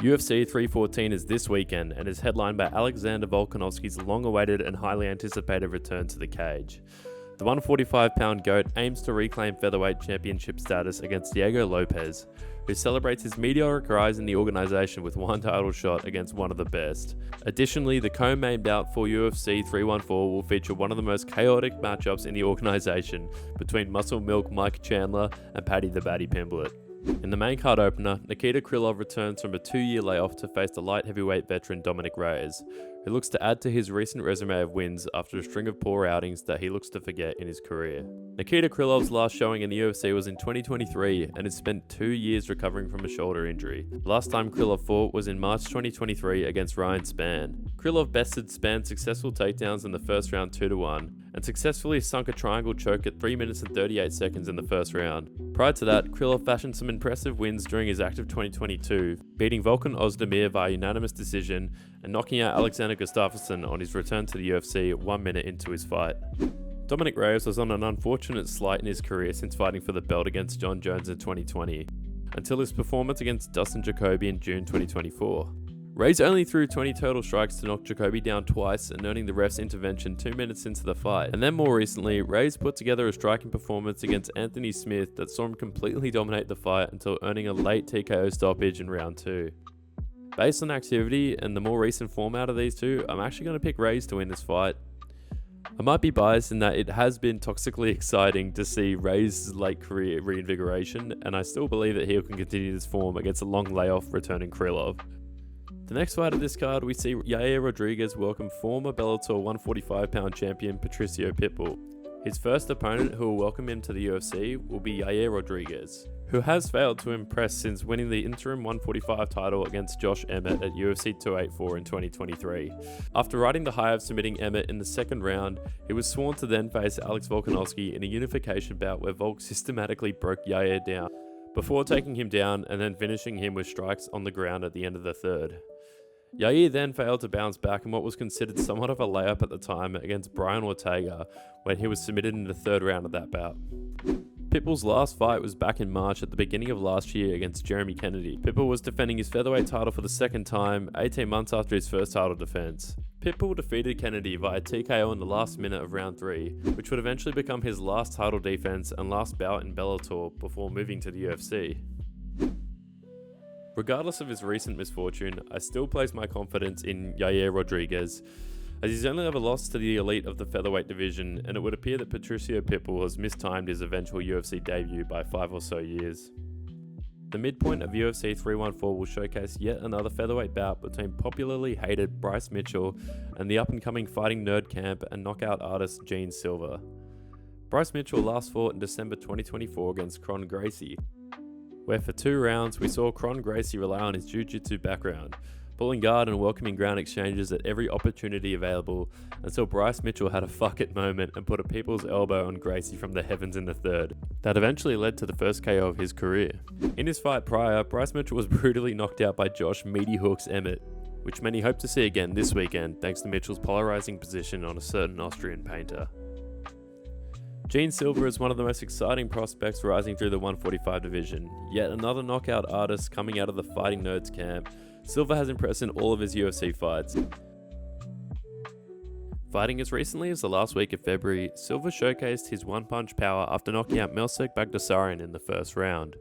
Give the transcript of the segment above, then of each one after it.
UFC 314 is this weekend and is headlined by Alexander Volkanovski's long-awaited and highly anticipated return to the cage. The 145-pound GOAT aims to reclaim featherweight championship status against Diego Lopez, who celebrates his meteoric rise in the organization with one title shot against one of the best. Additionally, the co-main bout for UFC 314 will feature one of the most chaotic matchups in the organization between Muscle Milk Mike Chandler and Paddy the Baddy Pimblett. In the main card opener, Nikita Krylov returns from a 2-year layoff to face the light heavyweight veteran Dominic Reyes, who looks to add to his recent resume of wins after a string of poor outings that he looks to forget in his career. Nikita Krylov's last showing in the UFC was in 2023 and has spent 2 years recovering from a shoulder injury. The last time Krylov fought was in March 2023 against Ryan Spann. Krylov bested Spann's successful takedowns in the first round 2-1 and successfully sunk a triangle choke at 3 minutes and 38 seconds in the first round. Prior to that, Krylov fashioned some impressive wins during his active 2022, beating Volkan Ozdemir via unanimous decision and knocking out Alexander Gustafsson on his return to the UFC 1 minute into his fight. Dominic Reyes was on an unfortunate slight in his career since fighting for the belt against John Jones in 2020, until his performance against Dustin Jacoby in June 2024. Reyes only threw 20 total strikes to knock Jacoby down twice and earning the ref's intervention 2 minutes into the fight. And then more recently, Reyes put together a striking performance against Anthony Smith that saw him completely dominate the fight until earning a late TKO stoppage in round 2. Based on activity and the more recent form out of these two, I'm actually going to pick Reyes to win this fight. I might be biased in that it has been toxically exciting to see Reyes' late career reinvigoration, and I still believe that he can continue this form against a long layoff returning Krylov. The next fight of this card, we see Yair Rodriguez welcome former Bellator 145-pound champion Patricio Pitbull. His first opponent who will welcome him to the UFC will be Yair Rodriguez, who has failed to impress since winning the interim 145 title against Josh Emmett at UFC 284 in 2023. After riding the high of submitting Emmett in the second round, he was sworn to then face Alex Volkanovski in a unification bout where Volk systematically broke Yair down, before taking him down and then finishing him with strikes on the ground at the end of the third. Yair then failed to bounce back in what was considered somewhat of a layup at the time against Brian Ortega when he was submitted in the third round of that bout. Pitbull's last fight was back in March at the beginning of last year against Jeremy Kennedy. Pitbull was defending his featherweight title for the second time, 18 months after his first title defense. Pitbull defeated Kennedy via TKO in the last minute of round 3, which would eventually become his last title defense and last bout in Bellator before moving to the UFC. Regardless of his recent misfortune, I still place my confidence in Yair Rodriguez, as he's only ever lost to the elite of the featherweight division, and it would appear that Patricio Pitbull has mistimed his eventual UFC debut by 5 or so years. The midpoint of UFC 314 will showcase yet another featherweight bout between popularly hated Bryce Mitchell and the up-and-coming fighting nerd camp and knockout artist Gene Silver. Bryce Mitchell last fought in December 2024 against Kron Gracie, where for 2 rounds we saw Kron Gracie rely on his jiu-jitsu background, pulling guard and welcoming ground exchanges at every opportunity available until Bryce Mitchell had a fuck it moment and put a people's elbow on Gracie from the heavens in the third. That eventually led to the first KO of his career. In his fight prior, Bryce Mitchell was brutally knocked out by Josh Meaty Hooks Emmett, which many hope to see again this weekend thanks to Mitchell's polarizing position on a certain Austrian painter. Gene Silver is one of the most exciting prospects rising through the 145 division, yet another knockout artist coming out of the Fighting Nerds camp. Silver has impressed in all of his UFC fights. Fighting as recently as the last week of February, Silver showcased his one-punch power after knocking out Melsek Bagdasaryan in the first round.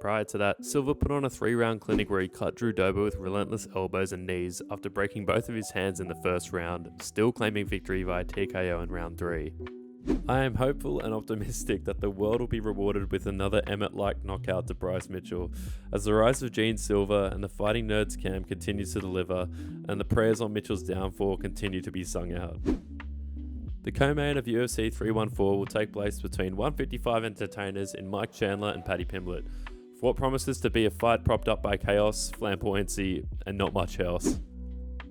Prior to that, Silver put on a 3-round clinic where he cut Drew Dober with relentless elbows and knees after breaking both of his hands in the first round, still claiming victory via TKO in round 3. I am hopeful and optimistic that the world will be rewarded with another Emmett-like knockout to Bryce Mitchell, as the rise of Gene Silver and the Fighting Nerds camp continues to deliver, and the prayers on Mitchell's downfall continue to be sung out. The co-main of UFC 314 will take place between 155 entertainers in Mike Chandler and Paddy Pimblett, for what promises to be a fight propped up by chaos, flamboyancy, and not much else.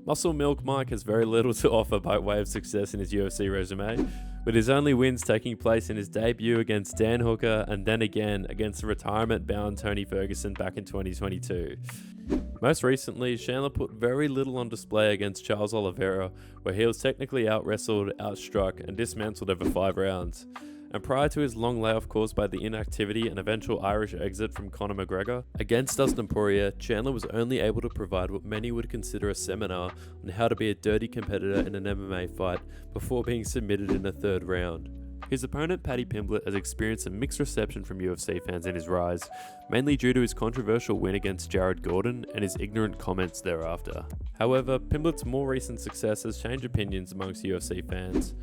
Muscle Milk Mike has very little to offer by way of success in his UFC resume, with his only wins taking place in his debut against Dan Hooker and then again against the retirement-bound Tony Ferguson back in 2022. Most recently, Chandler put very little on display against Charles Oliveira, where he was technically out-wrestled, outstruck, and dismantled over 5 rounds. And prior to his long layoff caused by the inactivity and eventual Irish exit from Conor McGregor, against Dustin Poirier, Chandler was only able to provide what many would consider a seminar on how to be a dirty competitor in an MMA fight before being submitted in the third round. His opponent, Paddy Pimblett, has experienced a mixed reception from UFC fans in his rise, mainly due to his controversial win against Jared Gordon and his ignorant comments thereafter. However, Pimblett's more recent success has changed opinions amongst UFC fans.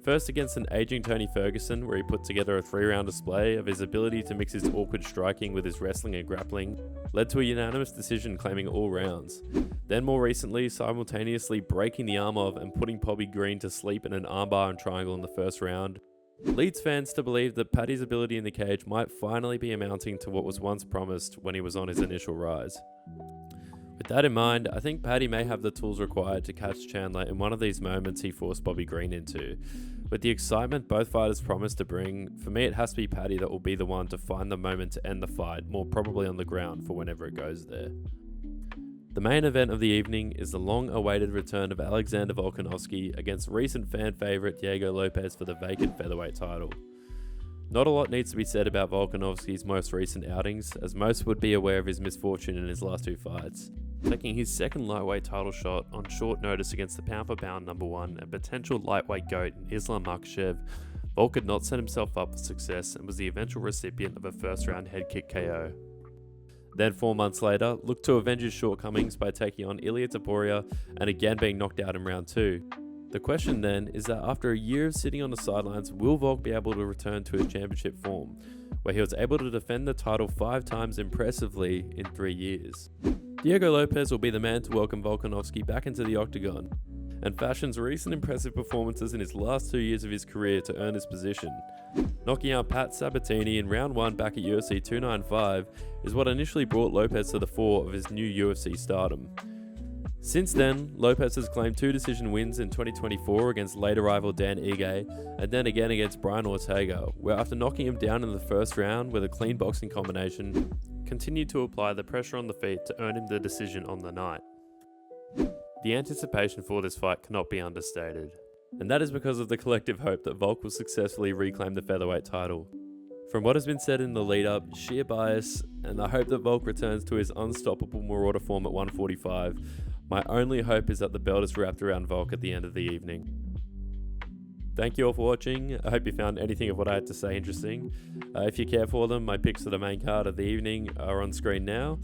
First against an aging Tony Ferguson, where he put together a 3-round display of his ability to mix his awkward striking with his wrestling and grappling, led to a unanimous decision claiming all rounds. Then more recently, simultaneously breaking the arm of and putting Bobby Green to sleep in an armbar and triangle in the first round, leads fans to believe that Paddy's ability in the cage might finally be amounting to what was once promised when he was on his initial rise. With that in mind, I think Paddy may have the tools required to catch Chandler in one of these moments he forced Bobby Green into. With the excitement both fighters promise to bring, for me it has to be Paddy that will be the one to find the moment to end the fight, more probably on the ground for whenever it goes there. The main event of the evening is the long-awaited return of Alexander Volkanovski against recent fan favourite Diego Lopez for the vacant featherweight title. Not a lot needs to be said about Volkanovski's most recent outings, as most would be aware of his misfortune in his last 2 fights. Taking his second lightweight title shot on short notice against the pound-for-pound number 1 and potential lightweight GOAT in Islam Makhachev, Volk had not set himself up for success and was the eventual recipient of a first-round head kick KO. Then 4 months later, looked to avenge his shortcomings by taking on Ilia Topuria and again being knocked out in round 2. The question then is that after a year of sitting on the sidelines, will Volk be able to return to his championship form, where he was able to defend the title 5 times impressively in 3 years? Diego Lopez will be the man to welcome Volkanovski back into the octagon, and fashions recent impressive performances in his last 2 years of his career to earn his position. Knocking out Pat Sabatini in round 1 back at UFC 295 is what initially brought Lopez to the fore of his new UFC stardom. Since then, Lopez has claimed 2 decision wins in 2024 against later rival Dan Ige and then again against Brian Ortega, where after knocking him down in the first round with a clean boxing combination, continued to apply the pressure on the feet to earn him the decision on the night. The anticipation for this fight cannot be understated, and that is because of the collective hope that Volk will successfully reclaim the featherweight title. From what has been said in the lead-up, sheer bias, and the hope that Volk returns to his unstoppable marauder form at 145, my only hope is that the belt is wrapped around Volk at the end of the evening. Thank you all for watching. I hope you found anything of what I had to say interesting. If you care for them, my picks for the main card of the evening are on screen now.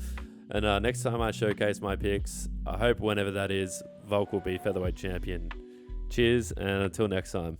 And next time I showcase my picks, I hope whenever that is, Volk will be featherweight champion. Cheers, and until next time.